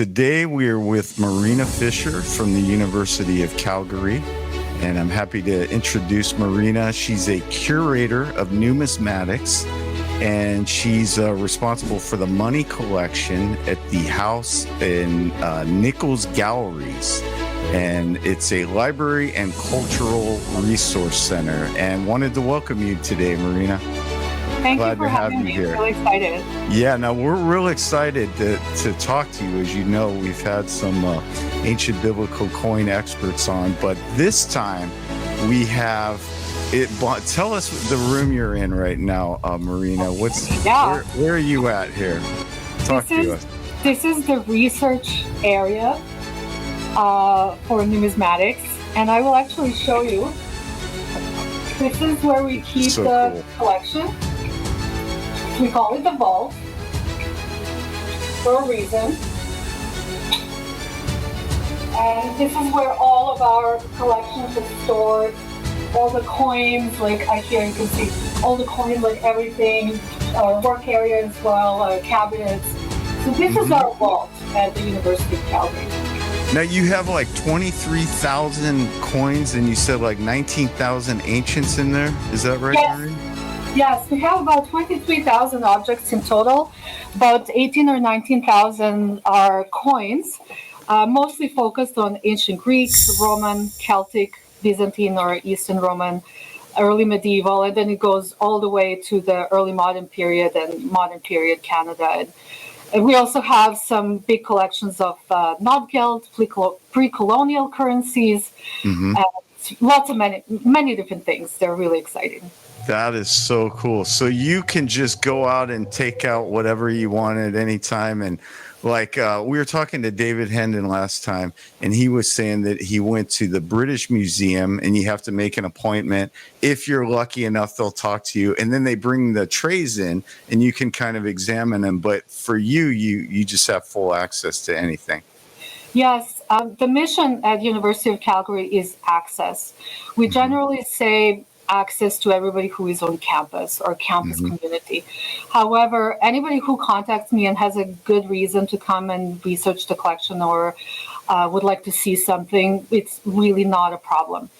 Today we are with Marina Fischer from the University of Calgary, and I'm happy to introduce Marina. She's a curator of numismatics, and she's responsible for the money collection at the house in Nichols Galleries. And it's a library and cultural resource center. And wanted to welcome you today, Marina. Thank you for having me. I'm really excited. Yeah, no, we're real excited to talk to you. As you know, we've had some ancient biblical coin experts on, but this time we have it. Tell us the room you're in right now, Marina. Where are you at here? Talk to us. This is the research area for numismatics, and I will actually show you. This is where we keep the collection. We call it the vault for a reason. And this is where all of our collections are stored. All the coins, like here you can see, all the coins, like everything, our work area as well, our cabinets. So this is our vault at the University of Calgary. Now you have like 23,000 coins, and you said like 19,000 ancients in there. Is that right, yes. Marina? Yes, we have about 23,000 objects in total. About 18 or 19,000 are coins, mostly focused on ancient Greek, Roman, Celtic, Byzantine or Eastern Roman, early medieval, and then it goes all the way to the early modern period and modern period Canada. And we also have some big collections of not geld, pre-colonial currencies, and lots of many different things. They're really exciting. That is so cool. So you can just go out and take out whatever you want at any time. And like we were talking to David Hendon last time, and he was saying that he went to the British Museum, and you have to make an appointment. If you're lucky enough, they'll talk to you. And then they bring the trays in, and you can kind of examine them. But for you just have full access to anything. Yes. The mission at University of Calgary is access. We generally say access to everybody who is on campus or campus community. However, anybody who contacts me and has a good reason to come and research the collection or would like to see something, it's really not a problem.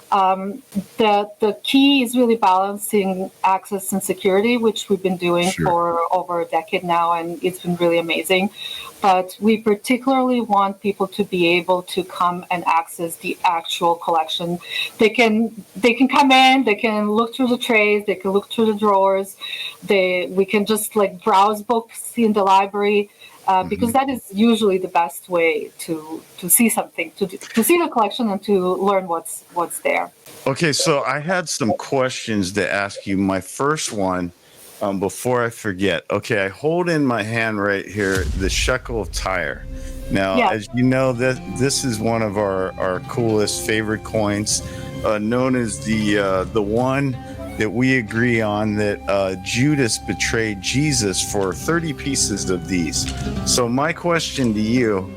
The key is really balancing access and security, which we've been doing for over a decade now, and it's been really amazing. But we particularly want people to be able to come and access the actual collection. They can come in, they can look through the trays, they can look through the drawers. We can just like browse books in the library. Because that is usually the best way to see something, to see the collection and to learn what's there. Okay, so I had some questions to ask you. My first one, before I forget. Okay, I hold in my hand right here the Shekel of Tyre. Now, as you know, this is one of our coolest favorite coins, known as the one that we agree on that Judas betrayed Jesus for 30 pieces of these. So my question to you,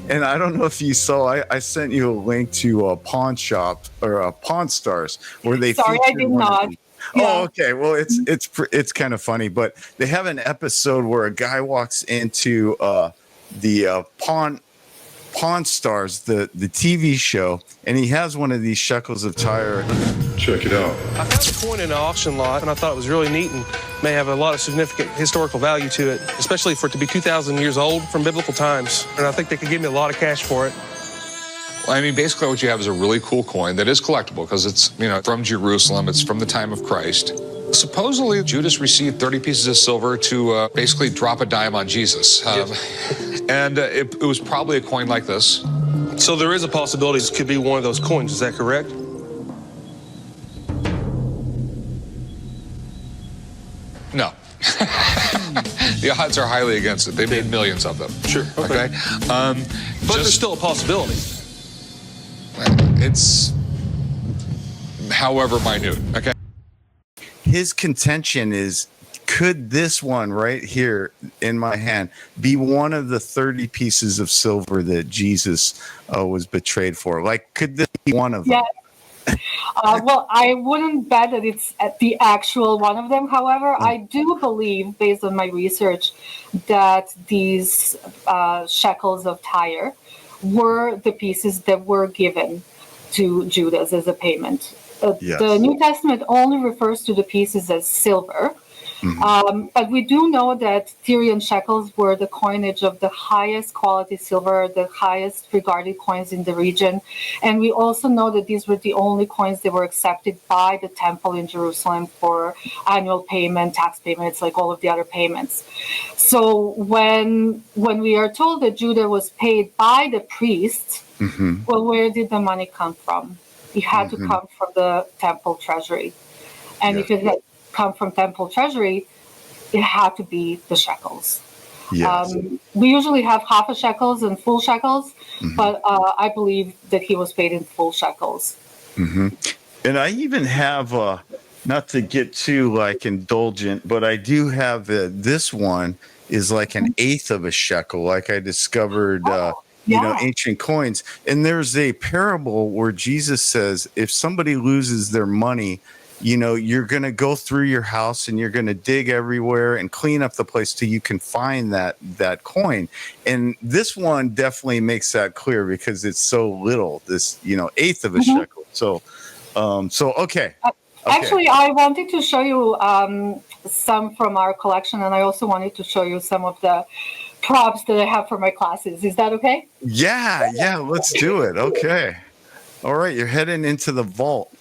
and I don't know if you saw, I sent you a link to a pawn shop or Pawn Stars where they Sorry, I did not. Yeah. Oh, okay. Well, it's kind of funny, but they have an episode where a guy walks into the Pawn Stars, the TV show, and he has one of these Shekels of Tyre. Check it out. I found a coin in an auction lot, and I thought it was really neat and may have a lot of significant historical value to it, especially for it to be 2,000 years old from biblical times. And I think they could give me a lot of cash for it. Well, I mean, basically what you have is a really cool coin that is collectible because it's, from Jerusalem. It's from the time of Christ. Supposedly, Judas received 30 pieces of silver to basically drop a dime on Jesus. And it was probably a coin like this. So there is a possibility this could be one of those coins. Is that correct? No. The odds are highly against it. They made millions of them. Sure. Okay. But there's still a possibility. It's however minute. Okay. His contention is, could this one right here in my hand be one of the 30 pieces of silver that Jesus was betrayed for? Like, could this be one of them? Well, I wouldn't bet that it's the actual one of them. However, I do believe, based on my research, that these shekels of Tyre were the pieces that were given to Judas as a payment. Yes. The New Testament only refers to the pieces as silver. But we do know that Tyrian shekels were the coinage of the highest quality silver, the highest regarded coins in the region. And we also know that these were the only coins that were accepted by the temple in Jerusalem for annual payment, tax payments, like all of the other payments. So when we are told that Judah was paid by the priests, well, where did the money come from? It had to come from the temple treasury. And if it had come from temple treasury, it had to be the shekels. Yes. We usually have half a shekels and full shekels, but I believe that he was paid in full shekels. And I even have, not to get too like indulgent, but I do have this one is like an eighth of a shekel, like I discovered, ancient coins. And there's a parable where Jesus says, if somebody loses their money, you're going to go through your house and you're going to dig everywhere and clean up the place till you can find that coin. And this one definitely makes that clear because it's so little, this, eighth of a shekel. So, okay. Actually, I wanted to show you some from our collection, and I also wanted to show you some of the props that I have for my classes. Is that okay? Yeah, let's do it. Okay. All right, you're heading into the vault.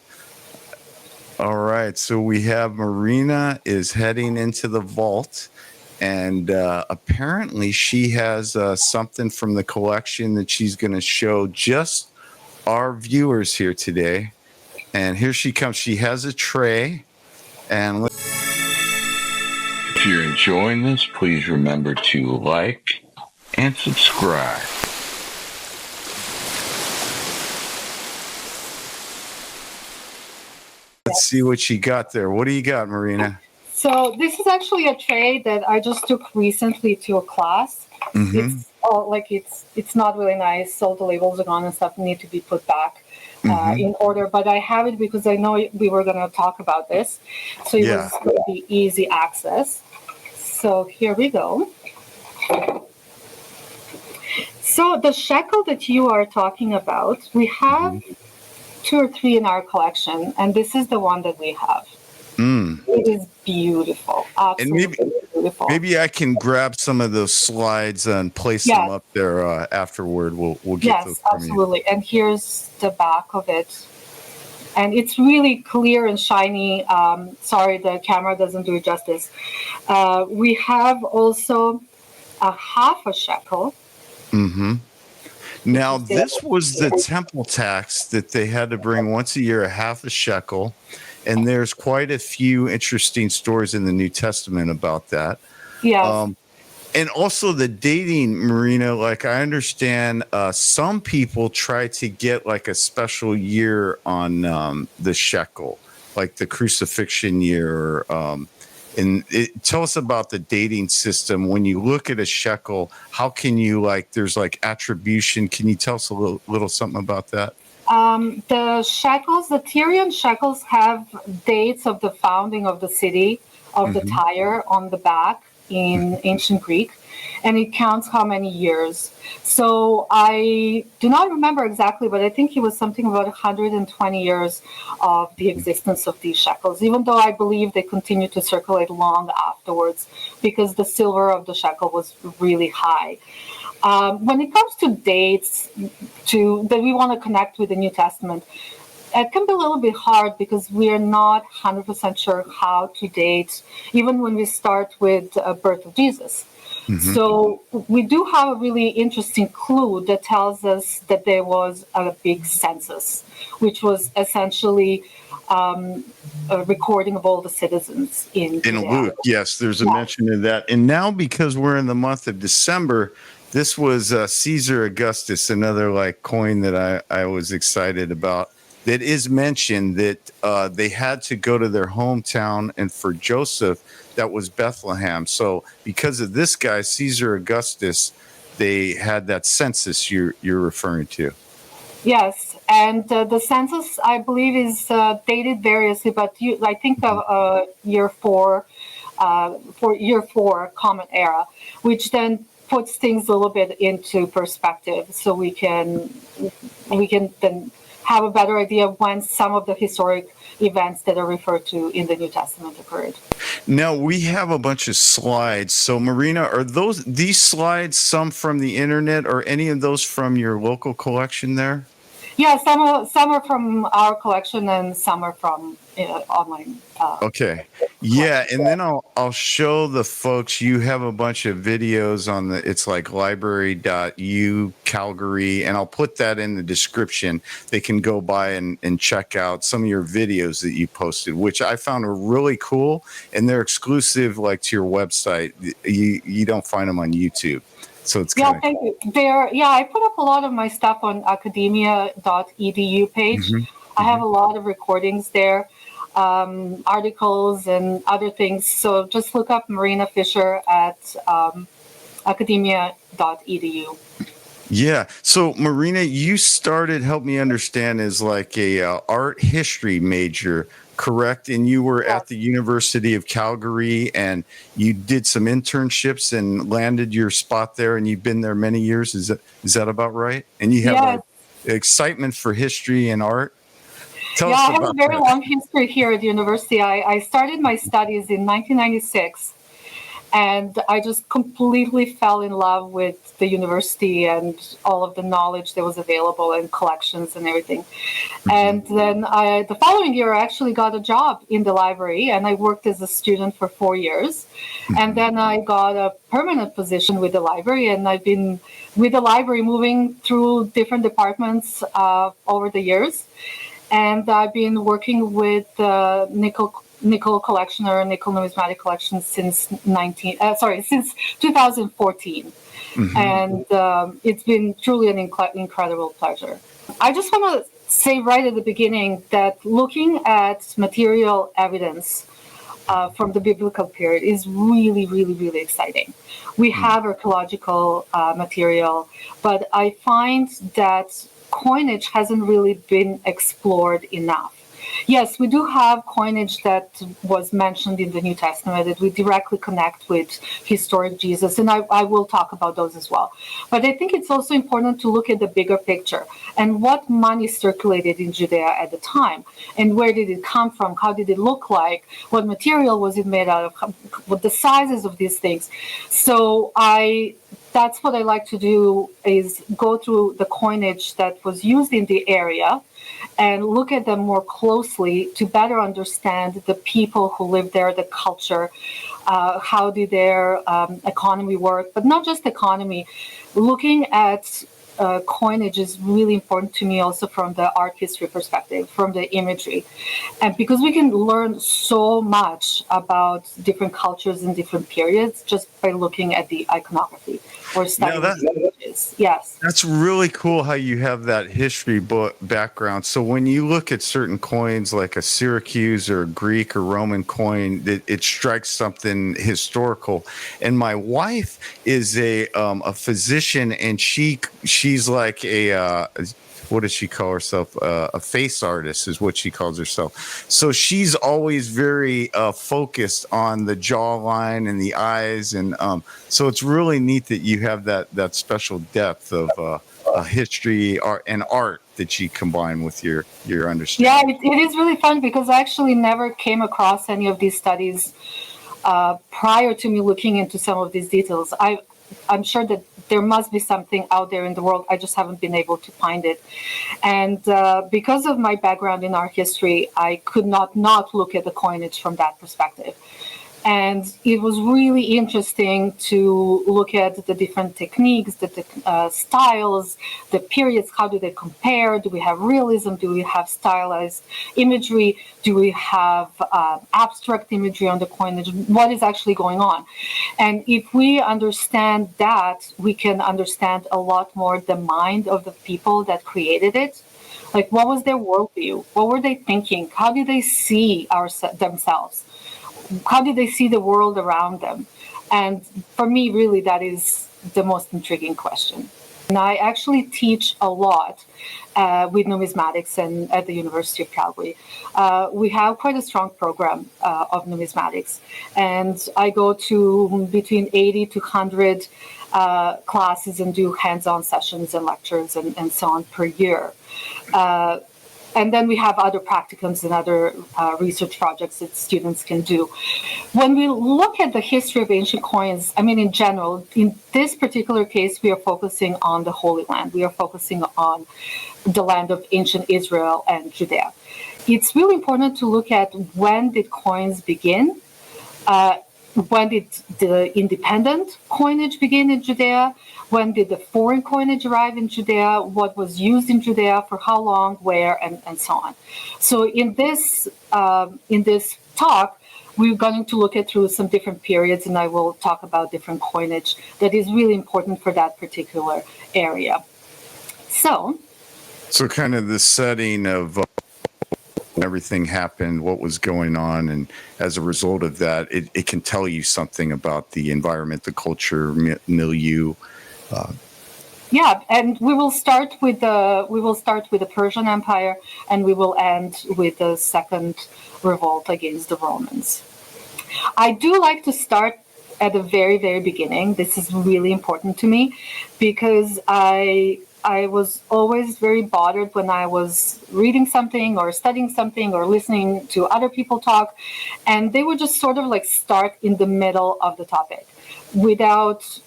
All right, so we have Marina is heading into the vault, and apparently she has something from the collection that she's going to show just our viewers here today. And here she comes. She has a tray, and if you're enjoying this, please remember to like and subscribe. Let's see what she got there. What do you got, Marina? So this is actually a tray that I just took recently to a class. It's not really nice. All the labels are gone and stuff need to be put back in order. But I have it because I know we were going to talk about this. So it was going to be easy access. So here we go. So the shekel that you are talking about, we have 2 or 3 in our collection, and this is the one that we have. It is beautiful, absolutely beautiful. Maybe I can grab some of those slides and place them up there afterward. We'll get those from absolutely. And here's the back of it, and it's really clear and shiny. Sorry, the camera doesn't do it justice. We have also a half a shekel. Now, this was the temple tax that they had to bring once a year, a half a shekel. And there's quite a few interesting stories in the New Testament about that. Yes. And also the dating, Marina, like I understand some people try to get like a special year on the shekel, like the crucifixion year. Tell us about the dating system. When you look at a shekel, how can you there's attribution. Can you tell us a little something about that? The shekels, the Tyrian shekels have dates of the founding of the city of the Tyre on the back in ancient Greek, and it counts how many years. So I do not remember exactly, but I think it was something about 120 years of the existence of these shekels, even though I believe they continued to circulate long afterwards because the silver of the shekel was really high. When it comes to dates that we want to connect with the New Testament, it can be a little bit hard because we are not 100% sure how to date, even when we start with the birth of Jesus. So we do have a really interesting clue that tells us that there was a big census, which was essentially a recording of all the citizens in Luke. Yes, there's a mention of that. And now, because we're in the month of December, this was Caesar Augustus, another coin that I was excited about. That is mentioned that they had to go to their hometown, and for Joseph, that was Bethlehem. So because of this guy, Caesar Augustus, they had that census you're referring to. Yes, And the census, I believe, is dated variously, but I think year 4, for year 4 Common Era, which then puts things a little bit into perspective, so we can then have a better idea of when some of the historic events that are referred to in the New Testament occurred. Now we have a bunch of slides. So Marina, are these slides some from the internet, or any of those from your local collection there? Yeah, some are from our collection and some are from online. Okay. Yeah, and then I'll show the folks. You have a bunch of videos on it's like library.u Calgary, and I'll put that in the description. They can go by and check out some of your videos that you posted, which I found were really cool, and they're exclusive like to your website. You don't find them on YouTube. So it's thank you. I put up a lot of my stuff on academia.edu page. I have a lot of recordings there, articles and other things. So just look up Marina Fischer at academia.edu. Yeah. So Marina, you started, help me understand, as like a art history major, correct? And you were at the University of Calgary, and you did some internships and landed your spot there, and you've been there many years. Is that about right? And you have excitement for history and art. Tell us I have about a very that. long history here at the university. I started my studies in 1996. And I just completely fell in love with the university and all of the knowledge that was available and collections and everything. And then the following year, I actually got a job in the library, and I worked as a student for 4 years. And then I got a permanent position with the library, and I've been with the library moving through different departments over the years. And I've been working with nickel collection or nickel numismatic collection since 2014. And it's been truly an incredible pleasure. I just want to say right at the beginning that looking at material evidence from the biblical period is really, really, really exciting. We have archaeological material, but I find that coinage hasn't really been explored enough. Yes, we do have coinage that was mentioned in the New Testament that we directly connect with historic Jesus, and I will talk about those as well. But I think it's also important to look at the bigger picture and what money circulated in Judea at the time, and where did it come from, how did it look like, what material was it made out of, what the sizes of these things. So that's what I like to do, is go through the coinage that was used in the area and look at them more closely to better understand the people who live there, the culture, how did their economy work, but not just economy. Looking at coinage is really important to me also from the art history perspective, from the imagery. And because we can learn so much about different cultures and different periods just by looking at the iconography or studying the images. Yes. That's really cool how you have that history background. So when you look at certain coins like a Syracuse or a Greek or Roman coin, it strikes something historical. And my wife is a physician, and she's like what does she call herself? A face artist is what she calls herself. So she's always very focused on the jawline and the eyes, and so it's really neat that you have that special depth of history and art that you combine with your understanding. Yeah, it is really fun because I actually never came across any of these studies prior to me looking into some of these details. I'm sure that there must be something out there in the world. I just haven't been able to find it. And because of my background in art history, I could not look at the coinage from that perspective. And it was really interesting to look at the different techniques, the styles, the periods. How do they compare? Do we have realism? Do we have stylized imagery? Do we have abstract imagery on the coinage? What is actually going on? And if we understand that, we can understand a lot more the mind of the people that created it. Like, what was their worldview? What were they thinking? How did they see themselves? How did they see the world around them? And for me, really, that is the most intriguing question. And I actually teach a lot with numismatics and at the University of Calgary. We have quite a strong program of numismatics, and I go to between 80 to 100 classes and do hands-on sessions and lectures and so on per year. And then we have other practicums and other research projects that students can do. When we look at the history of ancient coins, I mean, in general, in this particular case, we are focusing on the Holy Land. We are focusing on the land of ancient Israel and Judea. It's really important to look at when did coins begin, when did the independent coinage begin in Judea, when did the foreign coinage arrive in Judea, what was used in Judea, for how long, where, and so on. So in this talk, we're going to look at through some different periods, and I will talk about different coinage that is really important for that particular area. So kind of the setting of everything happened, what was going on, and as a result of that, it can tell you something about the environment, the culture, milieu. Yeah, and we will start with the Persian Empire, and we will end with the second revolt against the Romans. I do like to start at the very, very beginning. This is really important to me because I was always very bothered when I was reading something or studying something or listening to other people talk, and they would just sort of like start in the middle of the topic without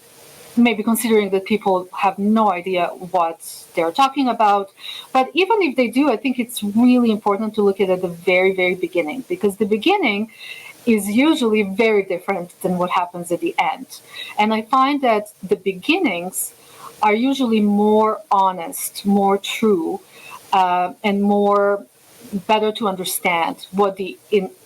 maybe considering that people have no idea what they're talking about. But even if they do, I think it's really important to look at the very, very beginning, because the beginning is usually very different than what happens at the end. And I find that the beginnings are usually more honest, more true, and more better to understand what the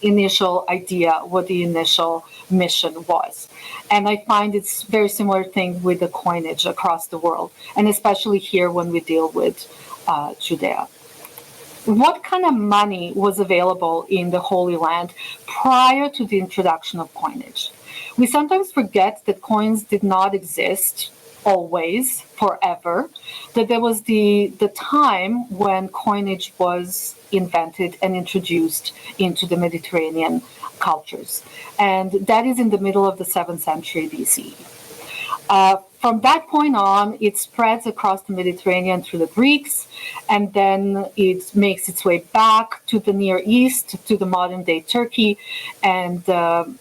initial idea, what the initial mission was. And I find it's very similar thing with the coinage across the world, and especially here when we deal with Judea. What kind of money was available in the Holy Land prior to the introduction of coinage? We sometimes forget that coins did not exist always, forever, that there was the time when coinage was invented and introduced into the Mediterranean cultures. And that is in the middle of the 7th century BCE. From that point on, it spreads across the Mediterranean through the Greeks, and then it makes its way back to the Near East, to the modern-day Turkey, and then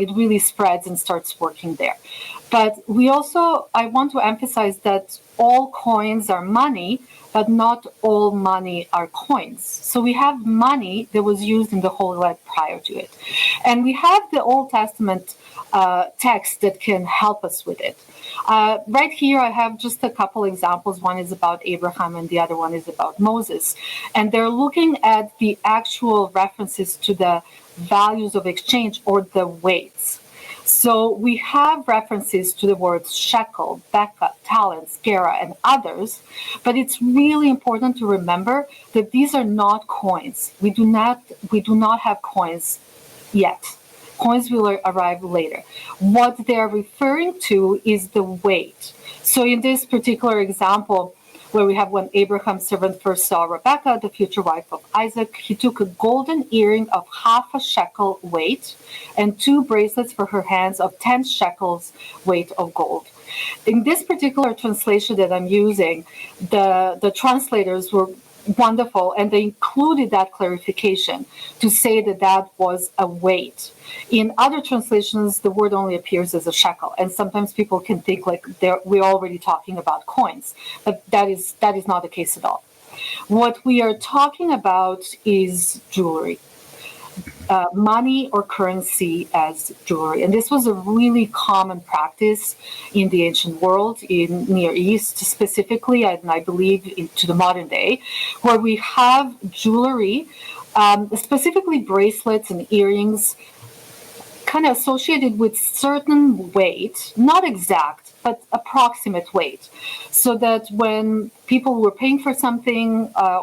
it really spreads and starts working there. But I want to emphasize that all coins are money, but not all money are coins. So we have money that was used in the Holy Land prior to it. And we have the Old Testament text that can help us with it. Right here, I have just a couple examples. One is about Abraham and the other one is about Moses. And they're looking at the actual references to the values of exchange or the weights. So we have references to the words shekel, beka, talent, skera, and others, but it's really important to remember that these are not coins. We do not have coins yet. Coins will arrive later. What they're referring to is the weight. So in this particular example, where we have when Abraham's servant first saw Rebekah, the future wife of Isaac, he took a golden earring of 1/2 shekel weight and 2 bracelets for her hands of 10 shekels weight of gold. In this particular translation that I'm using, the translators were wonderful, and they included that clarification to say that that was a weight. In other translations, the word only appears as a shekel, and sometimes people can think like we're already talking about coins, but that is not the case at all. What we are talking about is jewelry. Money or currency as jewelry. And this was a really common practice in the ancient world, in Near East specifically, and I believe into the modern day, where we have jewelry, specifically bracelets and earrings, kind of associated with certain weight, not exact, but approximate weight, so that when people were paying for something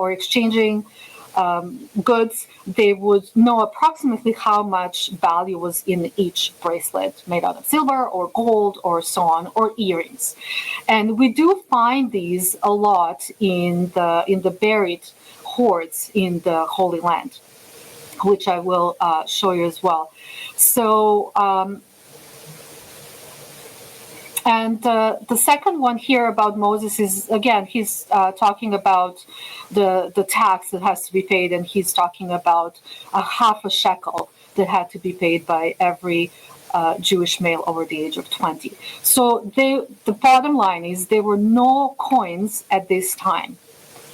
or exchanging, goods, they would know approximately how much value was in each bracelet made out of silver or gold or so on, or earrings. And we do find these a lot in the buried hoards in the Holy Land, which I will show you as well. So, and the second one here about Moses is, again, he's talking about the tax that has to be paid, and he's talking about a half a shekel that had to be paid by every Jewish male over the age of 20. So the bottom line is there were no coins at this time.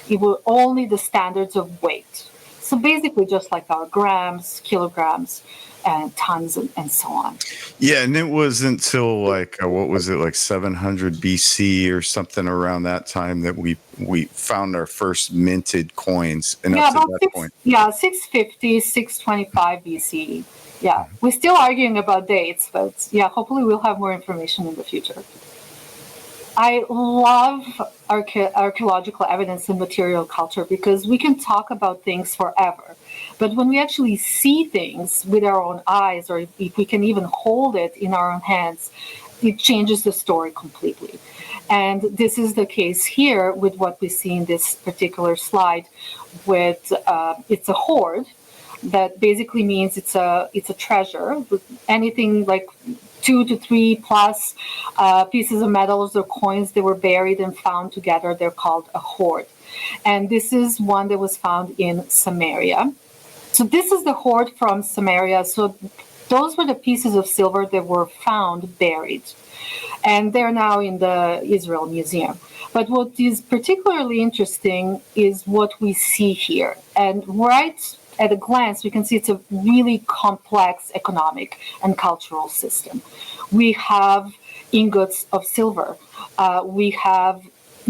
It were only the standards of weight. So basically just like our grams, kilograms, and tons and so on. Yeah, and it wasn't until like, what was it, like 700 BC or something around that time that we found our first minted coins. And yeah, up to about that point. 650, 625 BC. Yeah, we're still arguing about dates, but yeah, hopefully we'll have more information in the future. I love archaeological evidence in material culture because we can talk about things forever. But when we actually see things with our own eyes, or if we can even hold it in our own hands, it changes the story completely. And this is the case here with what we see in this particular slide with it's a hoard. That basically means it's a treasure. Anything like 2 to 3 plus pieces of metals or coins that were buried and found together, they're called a hoard. And this is one that was found in Samaria. So this is the hoard from Samaria. So those were the pieces of silver that were found buried. And they're now in the Israel Museum. But what is particularly interesting is what we see here. And right at a glance, we can see it's a really complex economic and cultural system. We have ingots of silver. We have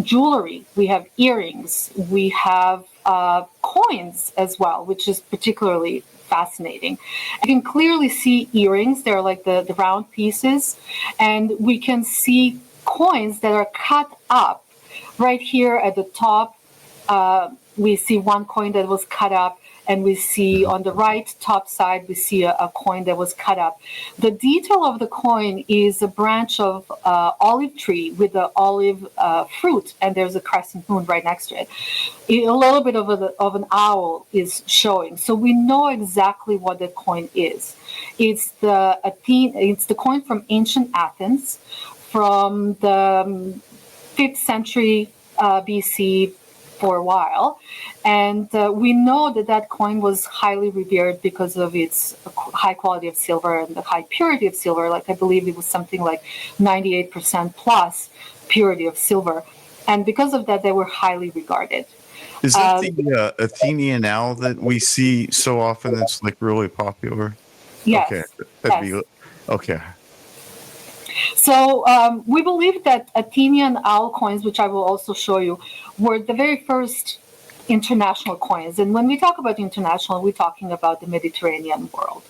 jewelry. We have earrings. We have coins as well, which is particularly fascinating. You can clearly see earrings. They're like the round pieces. And we can see coins that are cut up. Right here at the top, we see one coin that was cut up. And we see on the right top side, we see a coin that was cut up. The detail of the coin is a branch of olive tree with the olive fruit, and there's a crescent moon right next to it. A little bit of an owl is showing. So we know exactly what the coin is. It's the coin from ancient Athens from the 5th century BC for a while. And we know that coin was highly revered because of its high quality of silver and the high purity of silver. Like I believe it was something like 98% plus purity of silver. And because of that, they were highly regarded. Is that the Athenian owl that we see so often that's like really popular? Yes. Okay. Okay. So we believe that Athenian owl coins, which I will also show you, were the very first international coins. And when we talk about international, we're talking about the Mediterranean world.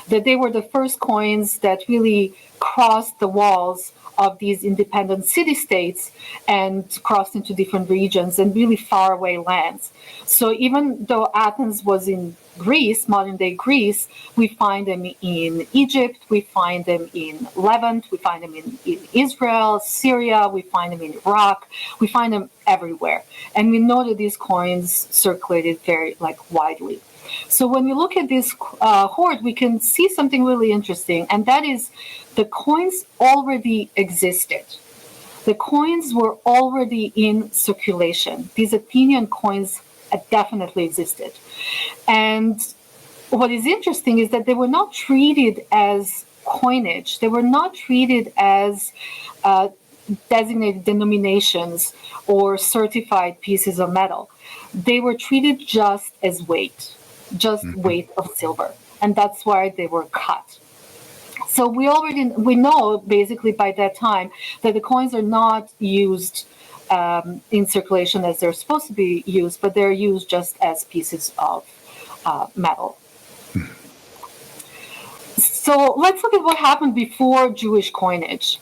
That they were the first coins that really crossed the walls of these independent city-states and crossed into different regions and really faraway lands. So even though Athens was in Greece, modern-day Greece, we find them in Egypt, we find them in Levant, we find them in Israel, Syria, we find them in Iraq, we find them everywhere. And we know that these coins circulated very widely. So when we look at this hoard, we can see something really interesting, and that is the coins already existed. The coins were already in circulation. These Athenian coins definitely existed. And what is interesting is that they were not treated as coinage. They were not treated as designated denominations or certified pieces of metal. They were treated just as weight of silver. And that's why they were cut. So we know basically by that time that the coins are not used in circulation as they're supposed to be used, but they're used just as pieces of metal. So let's look at what happened before Jewish coinage.